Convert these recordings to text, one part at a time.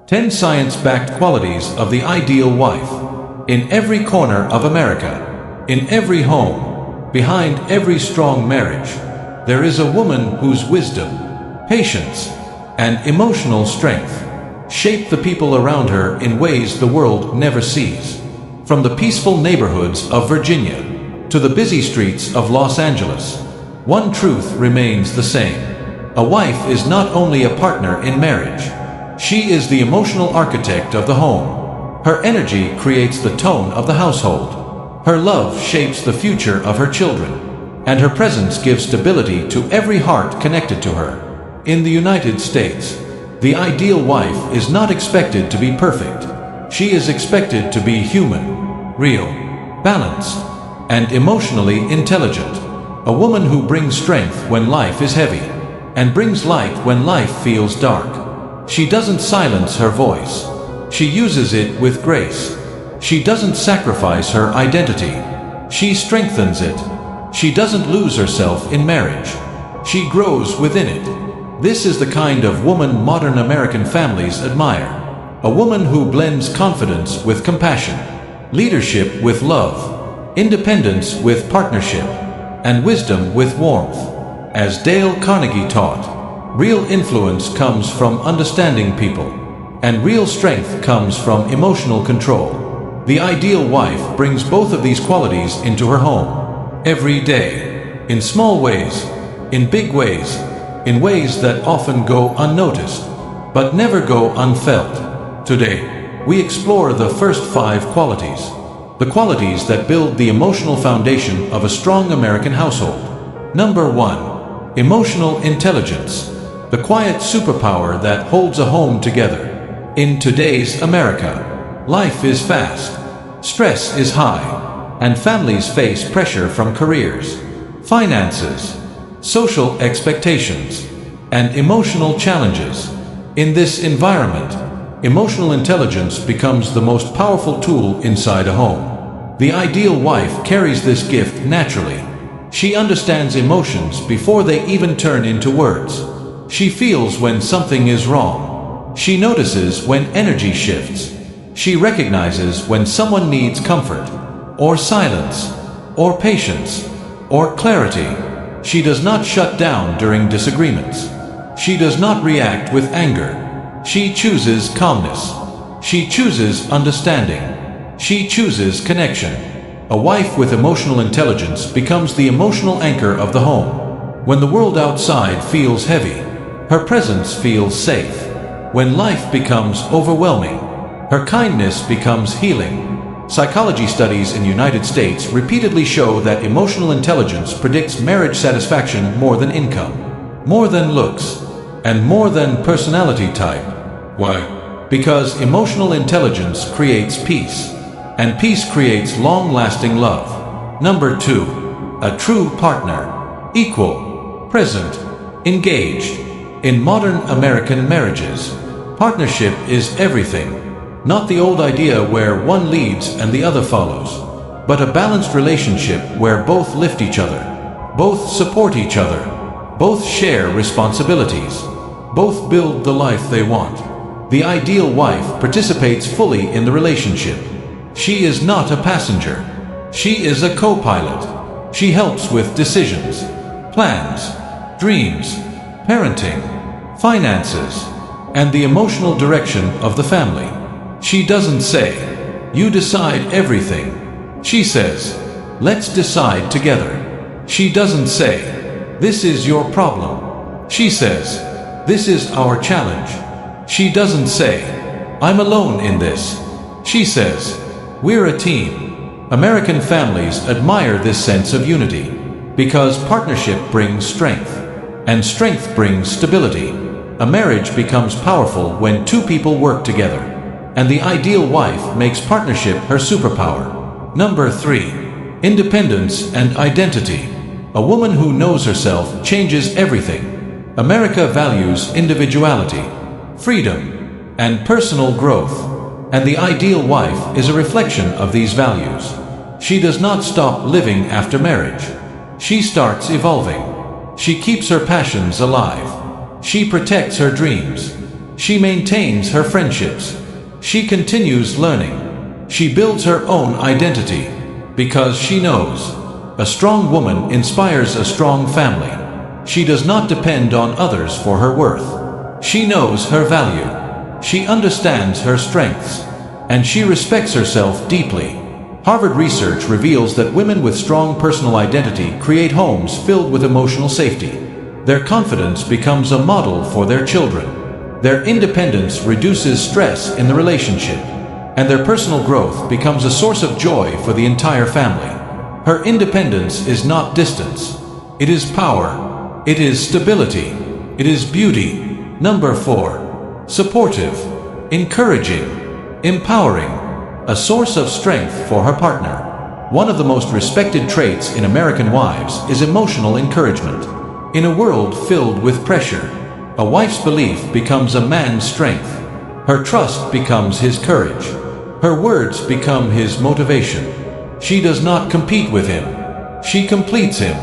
10 science-backed qualities of the ideal wife. In every corner of America, in every home, behind every strong marriage, there is a woman whose wisdom, patience, and emotional strength shape the people around her in ways the world never sees. From the peaceful neighborhoods of Virginia to the busy streets of Los Angeles, one truth remains the same. A wife is not only a partner in marriage, she is the emotional architect of the home. Her energy creates the tone of the household. Her love shapes the future of her children, and her presence gives stability to every heart connected to her. In the United States, the ideal wife is not expected to be perfect. She is expected to be human, real, balanced, and emotionally intelligent. A woman who brings strength when life is heavy, and brings light when life feels dark. She doesn't silence her voice. She uses it with grace. She doesn't sacrifice her identity. She strengthens it. She doesn't lose herself in marriage. She grows within it. This is the kind of woman modern American families admire. A woman who blends confidence with compassion, leadership with love, independence with partnership, and wisdom with warmth. As Dale Carnegie taught, real influence comes from understanding people, and real strength comes from emotional control. The ideal wife brings both of these qualities into her home, every day, in small ways, in big ways, in ways that often go unnoticed, but never go unfelt. Today, we explore the first 5 qualities, the qualities that build the emotional foundation of a strong American household. Number 1. Emotional intelligence. The quiet superpower that holds a home together. In today's America, life is fast, stress is high, and families face pressure from careers, finances, social expectations, and emotional challenges. In this environment, emotional intelligence becomes the most powerful tool inside a home. The ideal wife carries this gift naturally. She understands emotions before they even turn into words. She feels when something is wrong. She notices when energy shifts. She recognizes when someone needs comfort, or silence, or patience, or clarity. She does not shut down during disagreements. She does not react with anger. She chooses calmness. She chooses understanding. She chooses connection. A wife with emotional intelligence becomes the emotional anchor of the home. When the world outside feels heavy, her presence feels safe. When life becomes overwhelming, her kindness becomes healing. Psychology studies in the United States repeatedly show that emotional intelligence predicts marriage satisfaction more than income, more than looks, and more than personality type. Why? Because emotional intelligence creates peace, and peace creates long-lasting love. Number 2. A true partner. Equal, present, engaged. In modern American marriages, partnership is everything. Not the old idea where one leads and the other follows, but a balanced relationship where both lift each other, both support each other, both share responsibilities, both build the life they want. The ideal wife participates fully in the relationship. She is not a passenger. She is a co-pilot. She helps with decisions, plans, dreams, parenting, finances, and the emotional direction of the family. She doesn't say, "You decide everything." She says, "Let's decide together." She doesn't say, "This is your problem." She says, "This is our challenge." She doesn't say, "I'm alone in this." She says, "We're a team." American families admire this sense of unity because partnership brings strength, and strength brings stability. A marriage becomes powerful when 2 people work together, and the ideal wife makes partnership her superpower. Number 3. Independence and identity. A woman who knows herself changes everything. America values individuality, freedom, and personal growth, and the ideal wife is a reflection of these values. She does not stop living after marriage. She starts evolving. She keeps her passions alive. She protects her dreams. She maintains her friendships. She continues learning. She builds her own identity because she knows a strong woman inspires a strong family. She does not depend on others for her worth. She knows her value. She understands her strengths, and she respects herself deeply. Harvard research reveals that women with strong personal identity create homes filled with emotional safety. Their confidence becomes a model for their children. Their independence reduces stress in the relationship, and their personal growth becomes a source of joy for the entire family. Her independence is not distance. It is power. It is stability. It is beauty. Number 4. Supportive, encouraging, empowering, a source of strength for her partner. One of the most respected traits in American wives is emotional encouragement. In a world filled with pressure, a wife's belief becomes a man's strength. Her trust becomes his courage. Her words become his motivation. She does not compete with him. She completes him.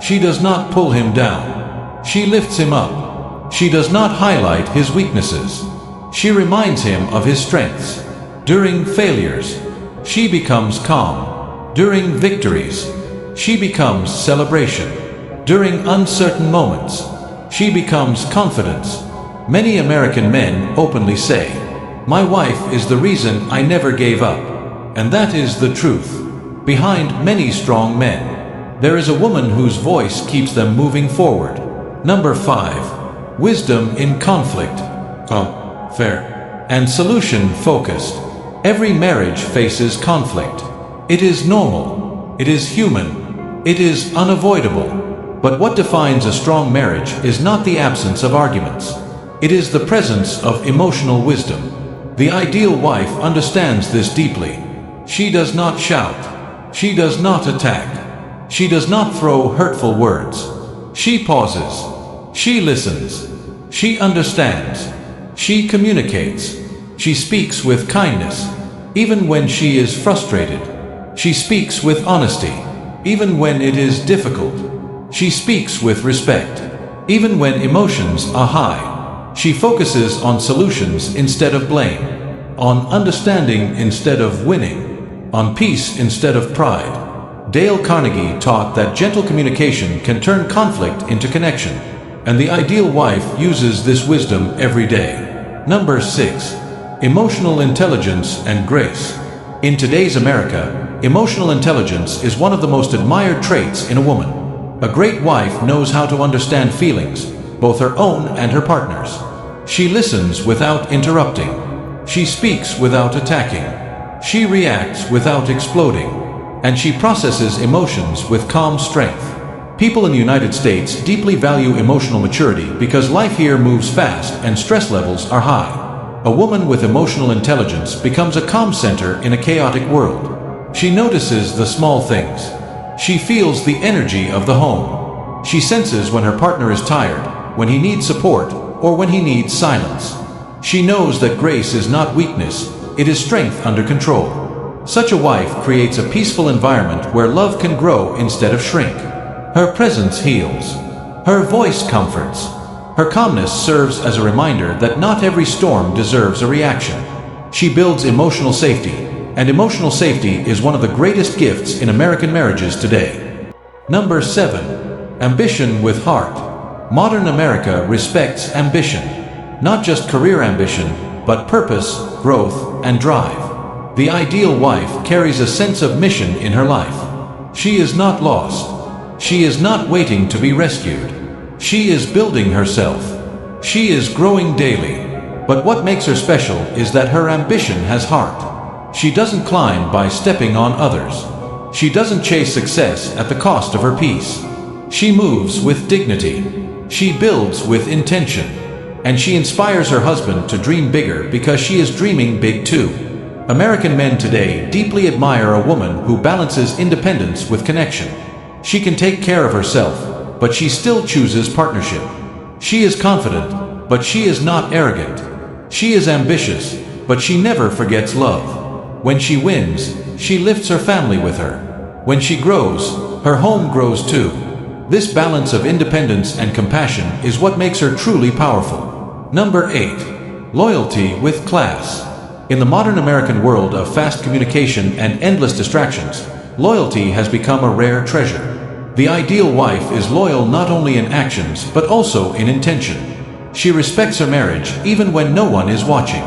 She does not pull him down. She lifts him up. She does not highlight his weaknesses. She reminds him of his strengths. During failures, she becomes calm. During victories, she becomes celebration. During uncertain moments, she becomes confidence. Many American men openly say, "My wife is the reason I never gave up." And that is the truth. Behind many strong men, there is a woman whose voice keeps them moving forward. Number 5. Wisdom in conflict. Fair. And solution-focused. Every marriage faces conflict. It is normal. It is human. It is unavoidable. But what defines a strong marriage is not the absence of arguments. It is the presence of emotional wisdom. The ideal wife understands this deeply. She does not shout. She does not attack. She does not throw hurtful words. She pauses. She listens. She understands. She communicates. She speaks with kindness, even when she is frustrated. She speaks with honesty, even when it is difficult. She speaks with respect, even when emotions are high. She focuses on solutions instead of blame, on understanding instead of winning, on peace instead of pride. Dale Carnegie taught that gentle communication can turn conflict into connection, and the ideal wife uses this wisdom every day. Number 6. Emotional intelligence and grace. In today's America, emotional intelligence is one of the most admired traits in a woman. A great wife knows how to understand feelings, both her own and her partner's. She listens without interrupting. She speaks without attacking. She reacts without exploding. And she processes emotions with calm strength. People in the United States deeply value emotional maturity because life here moves fast and stress levels are high. A woman with emotional intelligence becomes a calm center in a chaotic world. She notices the small things. She feels the energy of the home. She senses when her partner is tired, when he needs support, or when he needs silence. She knows that grace is not weakness, it is strength under control. Such a wife creates a peaceful environment where love can grow instead of shrink. Her presence heals. Her voice comforts. Her calmness serves as a reminder that not every storm deserves a reaction. She builds emotional safety, and emotional safety is one of the greatest gifts in American marriages today. Number 7. Ambition with heart. Modern America respects ambition. Not just career ambition, but purpose, growth, and drive. The ideal wife carries a sense of mission in her life. She is not lost. She is not waiting to be rescued. She is building herself. She is growing daily. But what makes her special is that her ambition has heart. She doesn't climb by stepping on others. She doesn't chase success at the cost of her peace. She moves with dignity. She builds with intention. And she inspires her husband to dream bigger because she is dreaming big too. American men today deeply admire a woman who balances independence with connection. She can take care of herself, but she still chooses partnership. She is confident, but she is not arrogant. She is ambitious, but she never forgets love. When she wins, she lifts her family with her. When she grows, her home grows too. This balance of independence and compassion is what makes her truly powerful. Number 8. Loyalty with class. In the modern American world of fast communication and endless distractions, loyalty has become a rare treasure. The ideal wife is loyal not only in actions but also in intention. She respects her marriage even when no one is watching.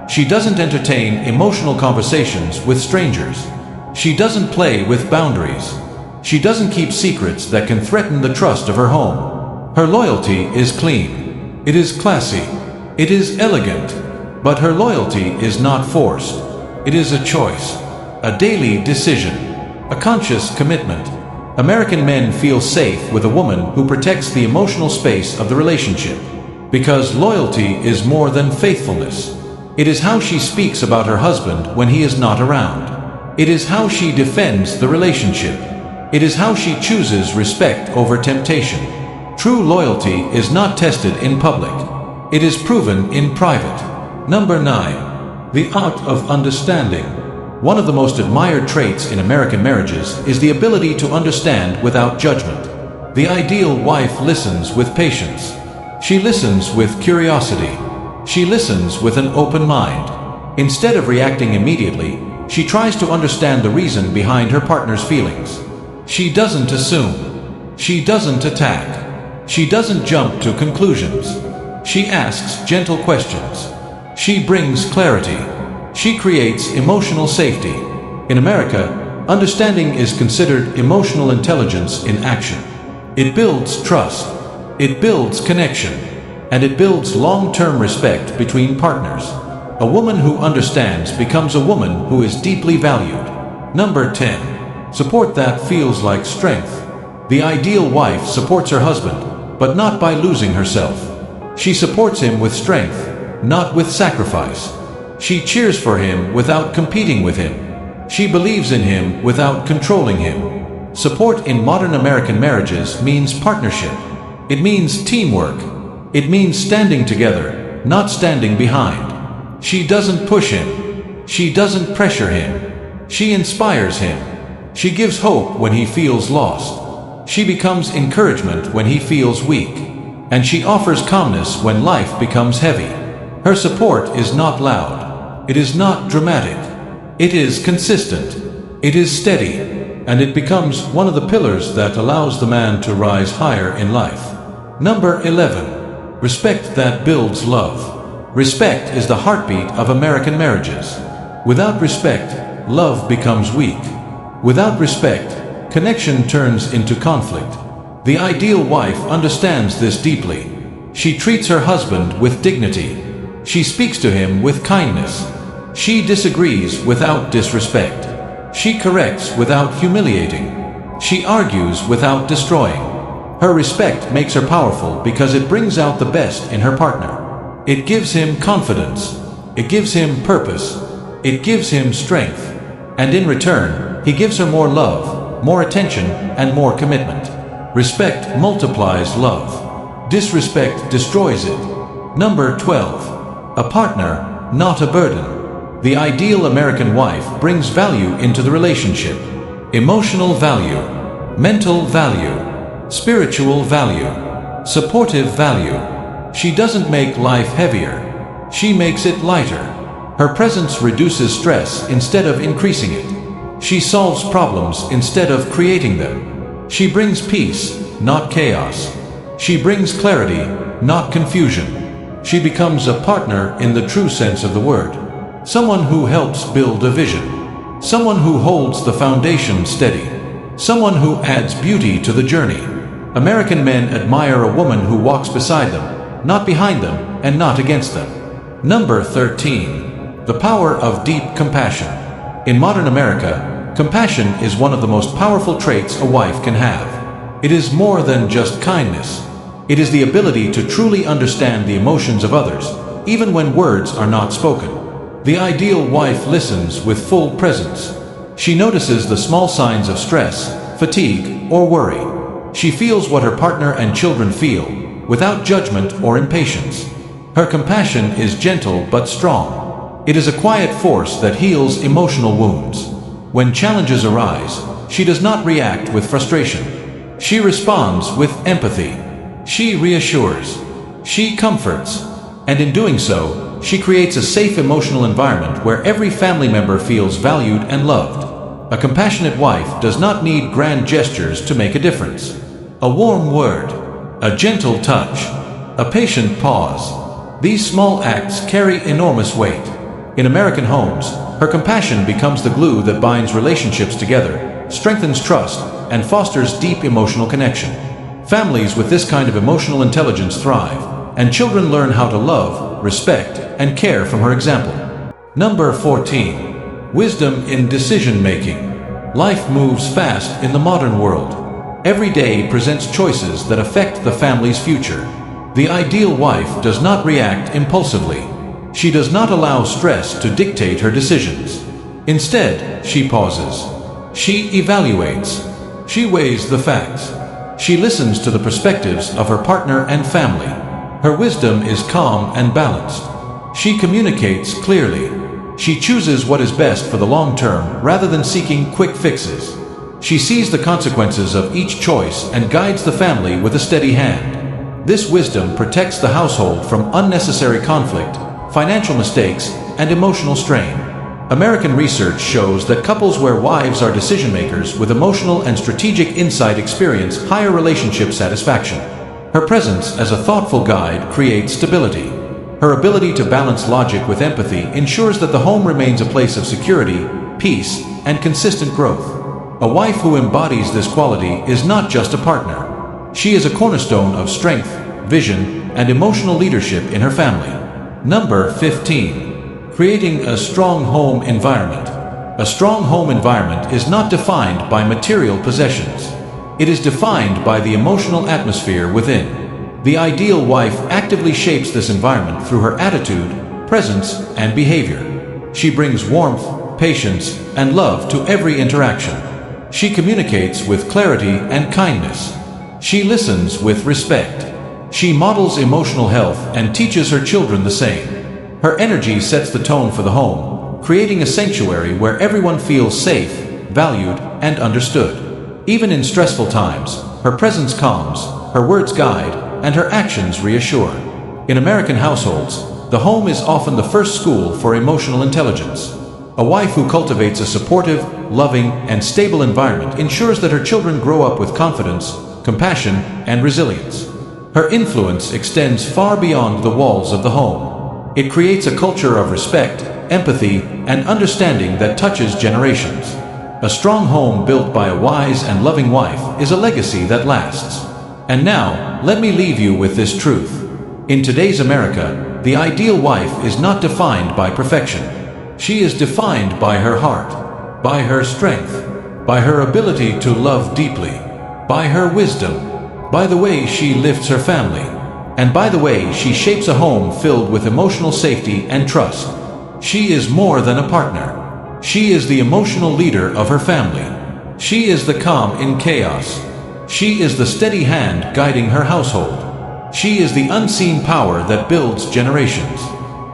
She doesn't entertain emotional conversations with strangers. She doesn't play with boundaries. She doesn't keep secrets that can threaten the trust of her home. Her loyalty is clean. It is classy. It is elegant. But her loyalty is not forced. It is a choice, a daily decision, a conscious commitment. American men feel safe with a woman who protects the emotional space of the relationship. Because loyalty is more than faithfulness. It is how she speaks about her husband when he is not around. It is how she defends the relationship. It is how she chooses respect over temptation. True loyalty is not tested in public. It is proven in private. Number 9. The art of understanding. One of the most admired traits in American marriages is the ability to understand without judgment. The ideal wife listens with patience. She listens with curiosity. She listens with an open mind. Instead of reacting immediately, she tries to understand the reason behind her partner's feelings. She doesn't assume. She doesn't attack. She doesn't jump to conclusions. She asks gentle questions. She brings clarity. She creates emotional safety. In America, understanding is considered emotional intelligence in action. It builds trust. It builds connection. And it builds long-term respect between partners. A woman who understands becomes a woman who is deeply valued. Number 10. Support that feels like strength. The ideal wife supports her husband, but not by losing herself. She supports him with strength, not with sacrifice. She cheers for him without competing with him. She believes in him without controlling him. Support in modern American marriages means partnership. It means teamwork. It means standing together, not standing behind. She doesn't push him. She doesn't pressure him. She inspires him. She gives hope when he feels lost. She becomes encouragement when he feels weak. And she offers calmness when life becomes heavy. Her support is not loud. It is not dramatic. It is consistent. It is steady. And it becomes one of the pillars that allows the man to rise higher in life. Number 11. Respect that builds love. Respect is the heartbeat of American marriages. Without respect, love becomes weak. Without respect, connection turns into conflict. The ideal wife understands this deeply. She treats her husband with dignity. She speaks to him with kindness. She disagrees without disrespect. She corrects without humiliating. She argues without destroying. Her respect makes her powerful because it brings out the best in her partner. It gives him confidence. It gives him purpose. It gives him strength. And in return, he gives her more love, more attention, and more commitment. Respect multiplies love. Disrespect destroys it. Number 12. A partner, not a burden. The ideal American wife brings value into the relationship. Emotional value, mental value, spiritual value, supportive value. She doesn't make life heavier. She makes it lighter. Her presence reduces stress instead of increasing it. She solves problems instead of creating them. She brings peace, not chaos. She brings clarity, not confusion. She becomes a partner in the true sense of the word. Someone who helps build a vision. Someone who holds the foundation steady. Someone who adds beauty to the journey. American men admire a woman who walks beside them, not behind them, and not against them. Number 13. The power of deep compassion. In modern America, compassion is one of the most powerful traits a wife can have. It is more than just kindness. It is the ability to truly understand the emotions of others, even when words are not spoken. The ideal wife listens with full presence. She notices the small signs of stress, fatigue, or worry. She feels what her partner and children feel, without judgment or impatience. Her compassion is gentle but strong. It is a quiet force that heals emotional wounds. When challenges arise, she does not react with frustration. She responds with empathy. She reassures. She comforts. And in doing so, she creates a safe emotional environment where every family member feels valued and loved. A compassionate wife does not need grand gestures to make a difference. A warm word, a gentle touch, a patient pause. These small acts carry enormous weight. In American homes, her compassion becomes the glue that binds relationships together, strengthens trust, and fosters deep emotional connection. Families with this kind of emotional intelligence thrive, and children learn how to love, respect, and care from her example. Number 14. Wisdom in decision-making. Life moves fast in the modern world. Every day presents choices that affect the family's future. The ideal wife does not react impulsively. She does not allow stress to dictate her decisions. Instead, she pauses. She evaluates. She weighs the facts. She listens to the perspectives of her partner and family. Her wisdom is calm and balanced. She communicates clearly. She chooses what is best for the long term rather than seeking quick fixes. She sees the consequences of each choice and guides the family with a steady hand. This wisdom protects the household from unnecessary conflict, financial mistakes, and emotional strain. American research shows that couples where wives are decision makers with emotional and strategic insight experience higher relationship satisfaction. Her presence as a thoughtful guide creates stability. Her ability to balance logic with empathy ensures that the home remains a place of security, peace, and consistent growth. A wife who embodies this quality is not just a partner. She is a cornerstone of strength, vision, and emotional leadership in her family. Number 15. Creating a strong home environment. A strong home environment is not defined by material possessions. It is defined by the emotional atmosphere within. The ideal wife actively shapes this environment through her attitude, presence, and behavior. She brings warmth, patience, and love to every interaction. She communicates with clarity and kindness. She listens with respect. She models emotional health and teaches her children the same. Her energy sets the tone for the home, creating a sanctuary where everyone feels safe, valued, and understood. Even in stressful times, her presence calms, her words guide, and her actions reassure. In American households, the home is often the first school for emotional intelligence. A wife who cultivates a supportive, loving, and stable environment ensures that her children grow up with confidence, compassion, and resilience. Her influence extends far beyond the walls of the home. It creates a culture of respect, empathy, and understanding that touches generations. A strong home built by a wise and loving wife is a legacy that lasts. And now, let me leave you with this truth. In today's America, the ideal wife is not defined by perfection. She is defined by her heart, by her strength, by her ability to love deeply, by her wisdom, by the way she lifts her family, and by the way she shapes a home filled with emotional safety and trust. She is more than a partner. She is the emotional leader of her family. She is the calm in chaos. She is the steady hand guiding her household. She is the unseen power that builds generations.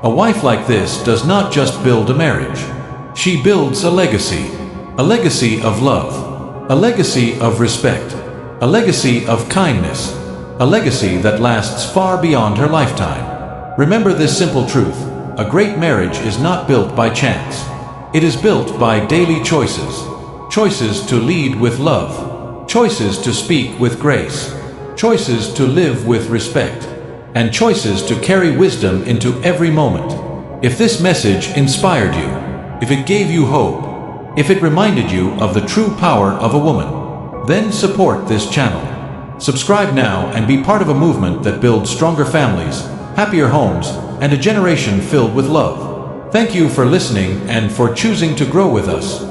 A wife like this does not just build a marriage. She builds a legacy of love, a legacy of respect, a legacy of kindness, a legacy that lasts far beyond her lifetime. Remember this simple truth: a great marriage is not built by chance. It is built by daily choices. Choices to lead with love, choices to speak with grace, choices to live with respect, and choices to carry wisdom into every moment. If this message inspired you, if it gave you hope, if it reminded you of the true power of a woman, then support this channel. Subscribe now and be part of a movement that builds stronger families, happier homes, and a generation filled with love. Thank you for listening and for choosing to grow with us.